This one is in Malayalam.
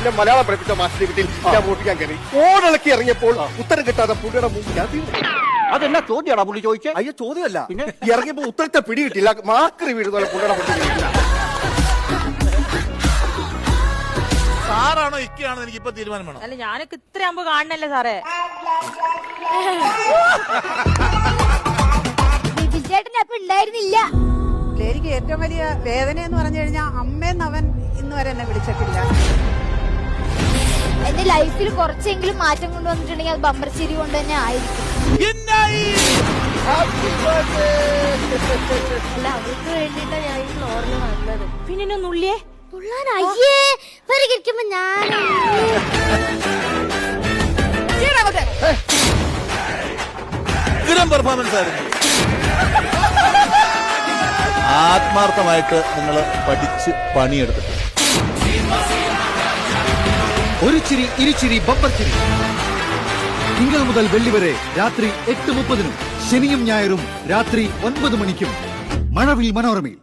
എന്നെ മലയാളം പഠിപ്പിച്ച മാസ്റ്റർ വീട്ടിൽ ഞാൻ വോട്ടിക്കാൻ കയറി. ഓടിളക്കി ഇറങ്ങിയപ്പോൾ ഉത്തരം കിട്ടാതെ പുള്ളിയുടെ മുമ്പ് ഞാൻ തീർന്നു. അതെന്നാ ചോദ്യമാടാ പുള്ളി ചോദിച്ചേ? അയ്യോ ചോദ്യമല്ല, ഇറങ്ങിയപ്പോ ഉത്തരത്തെ പിടി കിട്ടില്ല. മാക്രി വീഴുന്ന പുള്ളിയുടെ മുന്നിൽ. സാറാണോ ഇക്കയാണോ എനിക്ക് ഇപ്പൊ തീരുമാനം വേണം. അല്ല ഞാനൊക്കെ ഇത്ര ആകുമ്പോ കാണണല്ലേ സാറേ. ചേട്ടൻ അപ്പൊ ഉണ്ടായിരുന്നില്ല. എനിക്ക് ഏറ്റവും വലിയ വേദന എന്ന് പറഞ്ഞു കഴിഞ്ഞാൽ അമ്മേന്ന് അവൻ ഇന്ന് വരെ എന്നെ വിളിച്ചിട്ടില്ല. എന്റെ ലൈഫിൽ കുറച്ചെങ്കിലും മാറ്റം കൊണ്ടുവന്നിട്ടുണ്ടെങ്കിൽ അത് ബമ്പർ ചിരി കൊണ്ട് തന്നെ ആയിരിക്കും. അല്ല അവർക്ക് വേണ്ടിട്ടാ ഞാൻ ഈ ഫ്ലോറിൽ വന്നത്. പിന്നെ നുള്ളിയേ അയ്യേ പരിഹരിക്കുമ്പോ ഞാൻ പെർഫോമൻസ് ആയിരുന്നു. ആത്മാർത്ഥമായിട്ട് നിങ്ങൾ പഠിച്ച് പണിയെടുത്തിട്ട് ഒരു ചിരി ഇരുചിരി ബമ്പർ ചിരി തിങ്കൾ മുതൽ വെള്ളി വരെ രാത്രി 8:30, ശനിയും ഞായറും രാത്രി 9 മണിക്കും മഴവിൽ മനോരമയിൽ.